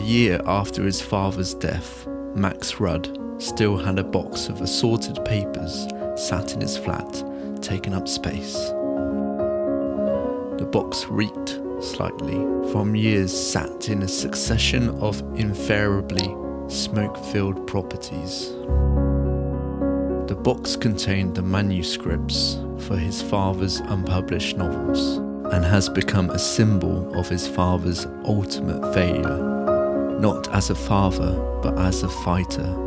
year after his father's death, Max Rudd still had a box of assorted papers sat in his flat, taking up space. The box reeked slightly from years sat in a succession of invariably smoke-filled properties. The box contained the manuscripts for his father's unpublished novels and has become a symbol of his father's ultimate failure, not as a father but as a fighter.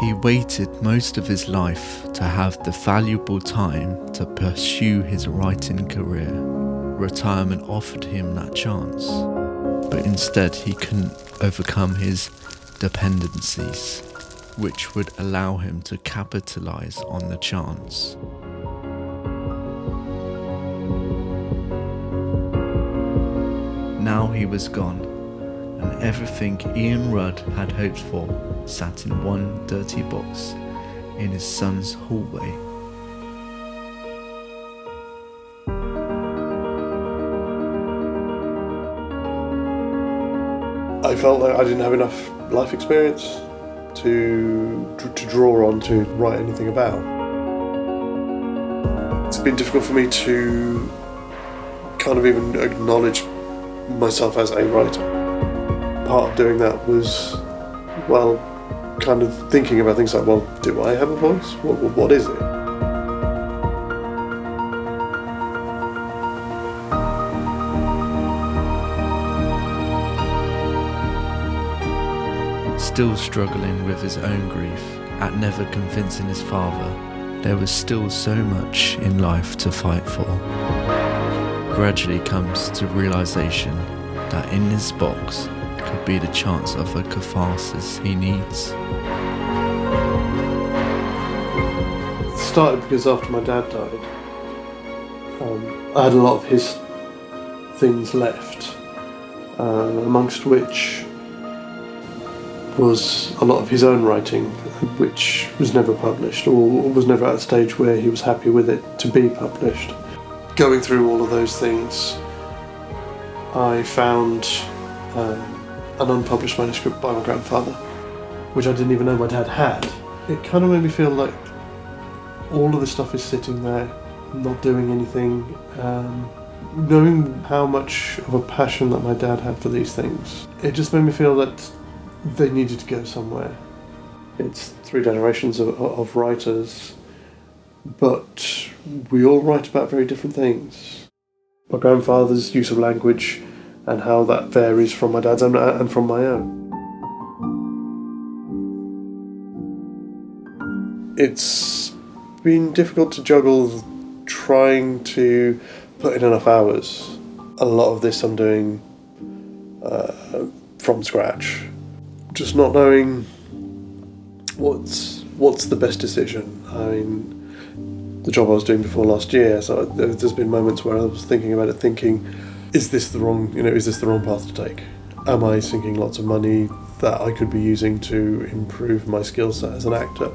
He waited most of his life to have the valuable time to pursue his writing career. Retirement offered him that chance, but instead he couldn't overcome his dependencies, which would allow him to capitalize on the chance. Now he was gone, and everything Ian Rudd had hoped for sat in one dirty box in his son's hallway. I felt like I didn't have enough life experience to draw on to write anything about. It's been difficult for me to kind of even acknowledge myself as a writer. Part of doing that was, well, kind of thinking about things like, well, do I have a voice? What is it? Still struggling with his own grief at never convincing his father, there was still so much in life to fight for. Gradually comes to realization that in this box could be the chance of a catharsis he needs. It started because after my dad died, I had a lot of his things left, amongst which was a lot of his own writing, which was never published or was never at a stage where he was happy with it to be published. Going through all of those things, I found an unpublished manuscript by my grandfather, which I didn't even know my dad had. It kind of made me feel like all of this stuff is sitting there, not doing anything. Knowing how much of a passion that my dad had for these things, it just made me feel that they needed to go somewhere. It's 3 generations of writers, but we all write about very different things. My grandfather's use of language and how that varies from my dad's and from my own. It's been difficult to juggle trying to put in enough hours. A lot of this I'm doing from scratch. Just not knowing what's the best decision. I mean, the job I was doing before last year, so there's been moments where I was thinking about it, thinking, is this the wrong path to take? Am I sinking lots of money that I could be using to improve my skill set as an actor?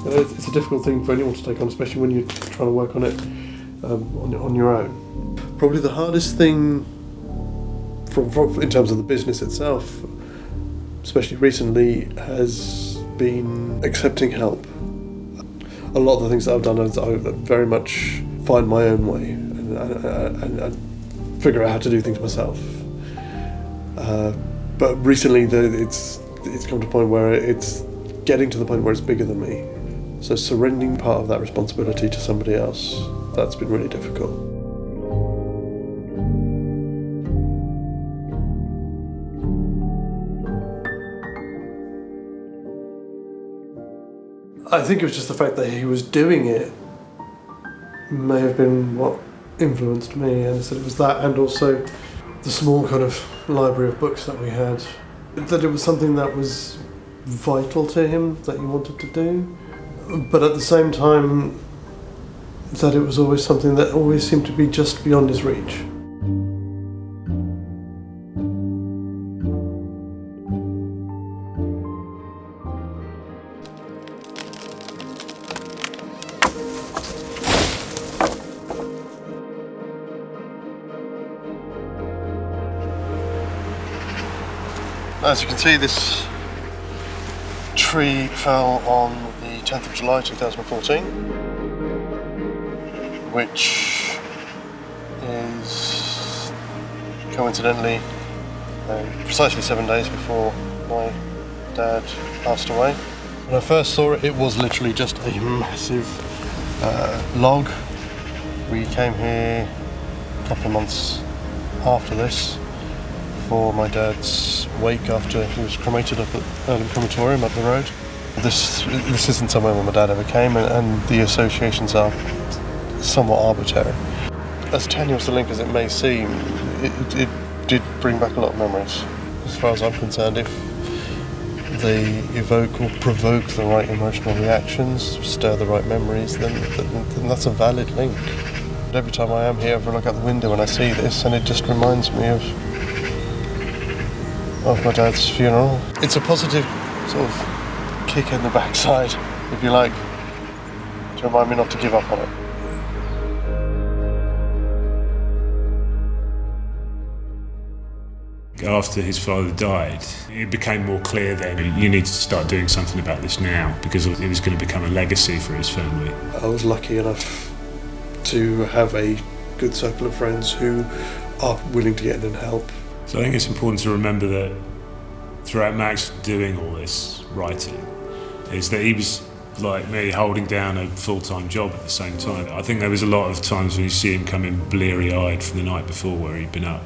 It's a difficult thing for anyone to take on, especially when you're trying to work on it on your own. Probably the hardest thing from in terms of the business itself, especially recently, has been accepting help. A lot of the things that I've done is I very much find my own way and figure out how to do things myself. But recently it's come to a point where it's getting to the point where it's bigger than me. So surrendering part of that responsibility to somebody else, that's been really difficult. I think it was just the fact that he was doing it may have been what influenced me, and so it was that, and also the small kind of library of books that we had, that it was something that was vital to him that he wanted to do, but at the same time that it was always something that always seemed to be just beyond his reach. As you can see, this tree fell on the 10th of July 2014, which is coincidentally precisely 7 days before my dad passed away. When I first saw it, it was literally just a massive log. We came here a couple of months after this for my dad's wake after he was cremated up at Earlham Crematorium up the road. This isn't somewhere where my dad ever came, and the associations are somewhat arbitrary. As tenuous a link as it may seem, it did bring back a lot of memories. As far as I'm concerned, if they evoke or provoke the right emotional reactions, stir the right memories, then that's a valid link. But every time I am here, I look out the window and I see this, and it just reminds me of my dad's funeral. It's a positive sort of kick in the backside, if you like, to remind me not to give up on it. After his father died, it became more clear then you need to start doing something about this now, because it was going to become a legacy for his family. I was lucky enough to have a good circle of friends who are willing to get in and help. So I think it's important to remember that throughout Max doing all this writing, is that he was, like me, holding down a full-time job at the same time. I think there was a lot of times when you see him come in bleary-eyed from the night before where he'd been up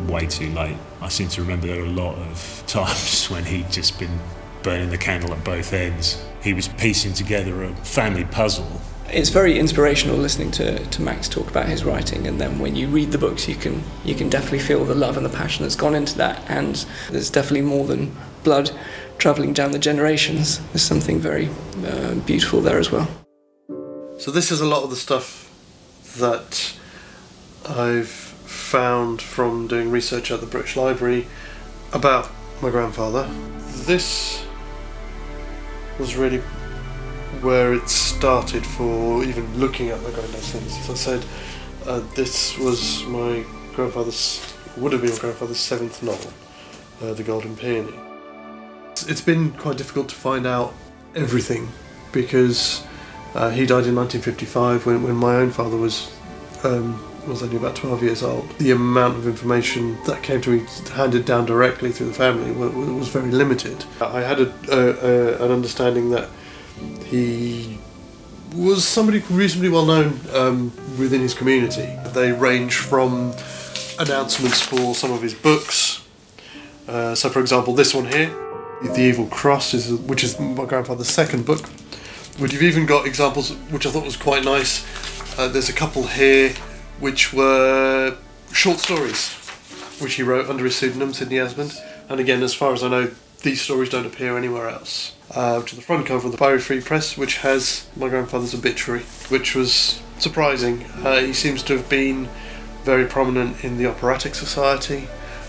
way too late. I seem to remember there were a lot of times when he'd just been burning the candle at both ends. He was piecing together a family puzzle. It's very inspirational listening to Max talk about his writing, and then when you read the books you can definitely feel the love and the passion that's gone into that, and there's definitely more than blood travelling down the generations. There's something very beautiful there as well. So this is a lot of the stuff that I've found from doing research at the British Library about my grandfather. This was really where it started for even looking at my granddad's things. As I said, this was my grandfather's, would have been my grandfather's 7th novel, The Golden Peony. It's been quite difficult to find out everything because he died in 1955 when my own father was only about 12 years old. The amount of information that came to me handed down directly through the family was very limited. I had an understanding that he was somebody reasonably well known within his community. They range from announcements for some of his books. So for example, this one here, The Evil Cross, which is my grandfather's 2nd book. But you've even got examples which I thought was quite nice. There's a couple here which were short stories which he wrote under his pseudonym, Sidney Esmond. And again, as far as I know, these stories don't appear anywhere else. To the front cover of the Pirate Free Press, which has my grandfather's obituary, which was surprising. He seems to have been very prominent in the Operatic Society.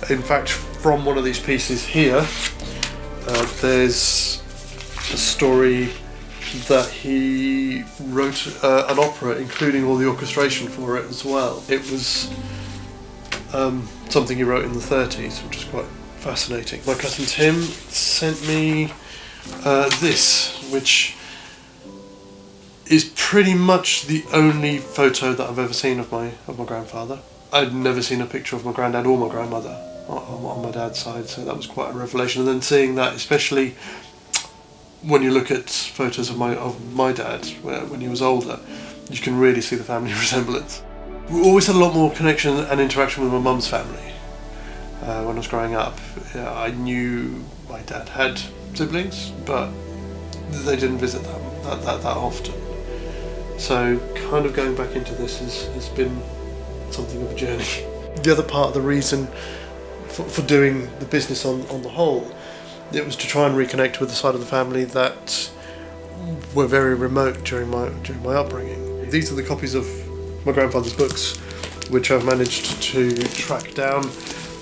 In fact, from one of these pieces here, there's a story that he wrote an opera, including all the orchestration for it as well. It was something he wrote in the 30s, which is quite fascinating. My cousin Tim sent me this, which is pretty much the only photo that I've ever seen of my grandfather. I'd never seen a picture of my granddad or my grandmother on my dad's side, so that was quite a revelation. And then seeing that, especially when you look at photos of my dad when he was older, you can really see the family resemblance. We always had a lot more connection and interaction with my mum's family. When I was growing up, I knew my dad had siblings, but they didn't visit that often. So kind of going back into this has been something of a journey. The other part of the reason for doing the business on the whole, it was to try and reconnect with the side of the family that were very remote during my upbringing. These are the copies of my grandfather's books, which I've managed to track down.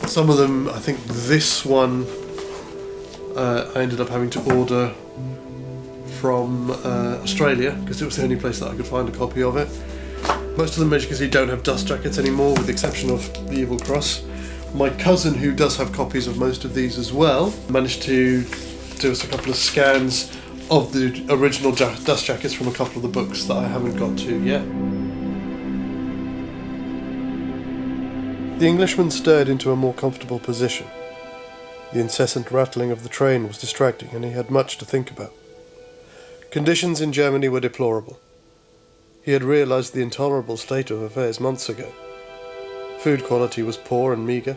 Some of them, I think this one, I ended up having to order from Australia because it was the only place that I could find a copy of it. Most of them, as you can see, don't have dust jackets anymore, with the exception of The Evil Cross, My cousin, who does have copies of most of these as well, managed to do us a couple of scans of the original dust jackets from a couple of the books that I haven't got to yet. The Englishman stirred into a more comfortable position. The incessant rattling of the train was distracting, and he had much to think about. Conditions in Germany were deplorable. He had realised the intolerable state of affairs months ago. Food quality was poor and meagre.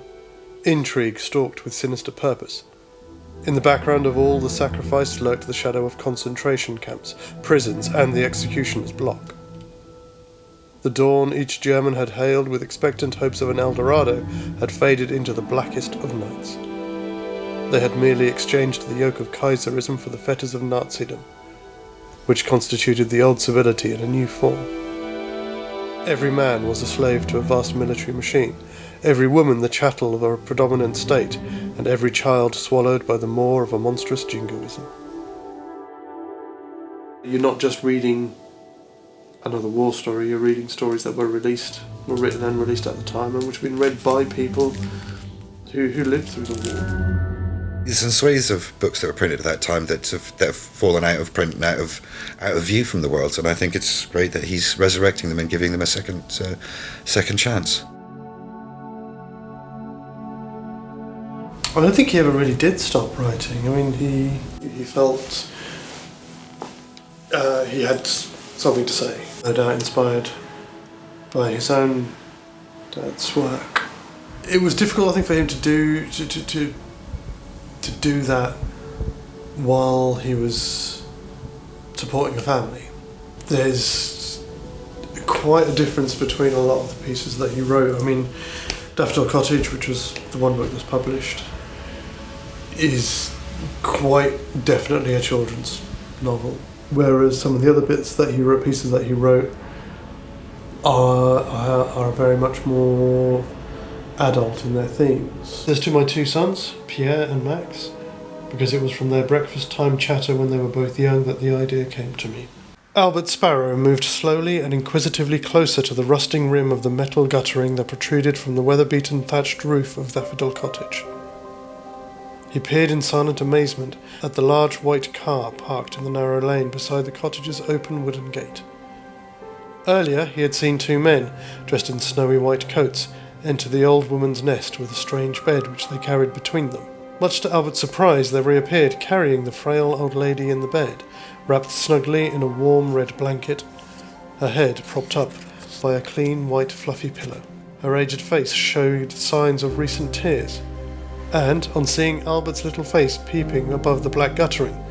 Intrigue stalked with sinister purpose. In the background of all the sacrifice lurked the shadow of concentration camps, prisons, and the executioner's block. The dawn each German had hailed with expectant hopes of an El Dorado had faded into the blackest of nights. They had merely exchanged the yoke of Kaiserism for the fetters of Nazism, which constituted the old civility in a new form. Every man was a slave to a vast military machine, every woman the chattel of a predominant state, and every child swallowed by the maw of a monstrous jingoism. You're not just reading another war story, you're reading stories that were written and released at the time, and which have been read by people who lived through the war. There's some swathes of books that were printed at that time that have fallen out of print and out of view from the world, and I think it's great that he's resurrecting them and giving them a second chance. I don't think he ever really did stop writing. I mean, he felt he had something to say, no doubt inspired by his own dad's work. It was difficult, I think, for him to do that while he was supporting a family. There's quite a difference between a lot of the pieces that he wrote. I mean, Daffodil Cottage, which was the one book that was published, is quite definitely a children's novel, whereas some of the other pieces that he wrote are very much more adult in their themes. There's to my two sons, Pierre and Max, because it was from their breakfast time chatter when they were both young that the idea came to me. Albert Sparrow moved slowly and inquisitively closer to the rusting rim of the metal guttering that protruded from the weather-beaten thatched roof of Daffodil Cottage. He peered in silent amazement at the large white car parked in the narrow lane beside the cottage's open wooden gate. Earlier he had seen two men, dressed in snowy white coats, enter the old woman's nest with a strange bed which they carried between them. Much to Albert's surprise, they reappeared carrying the frail old lady in the bed, wrapped snugly in a warm red blanket, her head propped up by a clean white fluffy pillow. Her aged face showed signs of recent tears, and, on seeing Albert's little face peeping above the black guttering,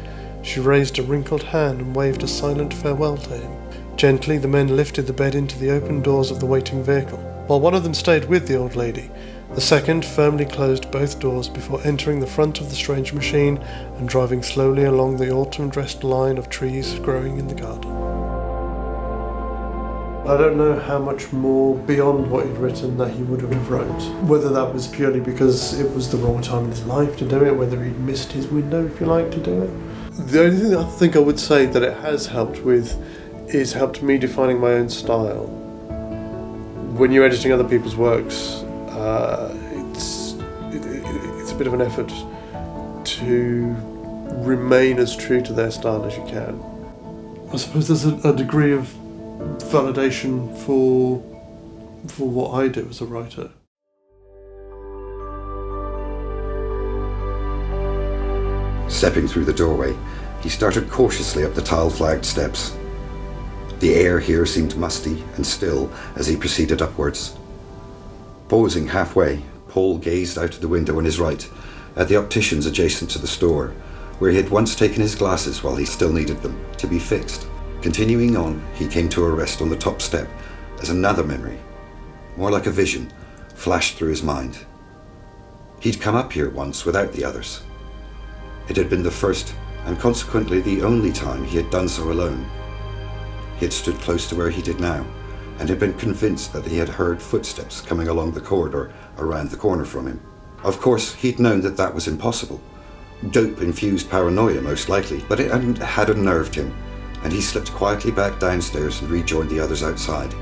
she raised a wrinkled hand and waved a silent farewell to him. Gently the men lifted the bed into the open doors of the waiting vehicle. While one of them stayed with the old lady, the second firmly closed both doors before entering the front of the strange machine and driving slowly along the autumn-dressed line of trees growing in the garden. I don't know how much more beyond what he'd written that he would have wrote. Whether that was purely because it was the wrong time in his life to do it, whether he'd missed his window, if you like, to do it. The only thing I think I would say that it has helped with is helped me defining my own style. When you're editing other people's works, it's a bit of an effort to remain as true to their style as you can. I suppose there's a degree of validation for what I do as a writer. Stepping through the doorway, he started cautiously up the tile-flagged steps. The air here seemed musty and still as he proceeded upwards. Pausing halfway, Paul gazed out of the window on his right at the opticians adjacent to the store, where he had once taken his glasses while he still needed them to be fixed. Continuing on, he came to a rest on the top step as another memory, more like a vision, flashed through his mind. He'd come up here once without the others. It had been the first and consequently the only time he had done so alone. He had stood close to where he did now, and had been convinced that he had heard footsteps coming along the corridor around the corner from him. Of course, he'd known that that was impossible. Dope-infused paranoia, most likely, but it had unnerved him, and he slipped quietly back downstairs and rejoined the others outside,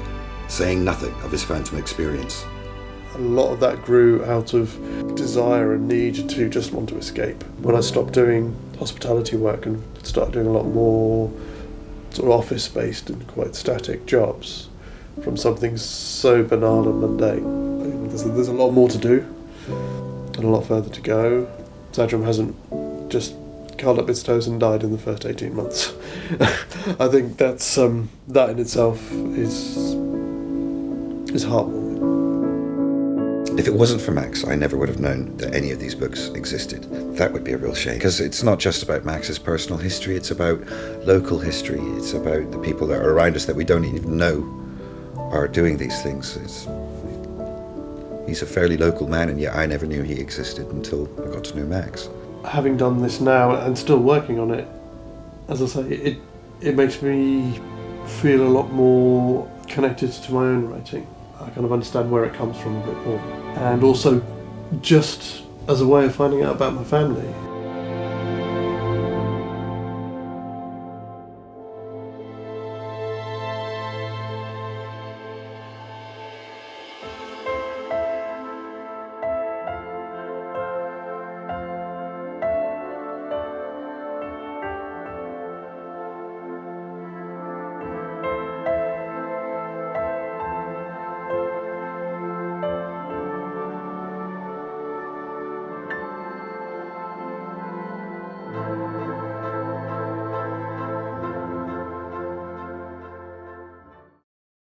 saying nothing of his phantom experience. a lot of that grew out of desire and need to just want to escape. When I stopped doing hospitality work and started doing a lot more sort of office-based and quite static jobs from something so banal and mundane, there's a lot more to do and a lot further to go. Zadrum hasn't just curled up its toes and died in the first 18 months. I think that's that in itself is heartwarming. If it wasn't for Max, I never would have known that any of these books existed. That would be a real shame, because it's not just about Max's personal history, it's about local history, it's about the people that are around us that we don't even know are doing these things. He's a fairly local man, and yet I never knew he existed until I got to know Max. Having done this now and still working on it, as I say, it makes me feel a lot more connected to my own writing. I kind of understand where it comes from a bit more. And also, just as a way of finding out about my family.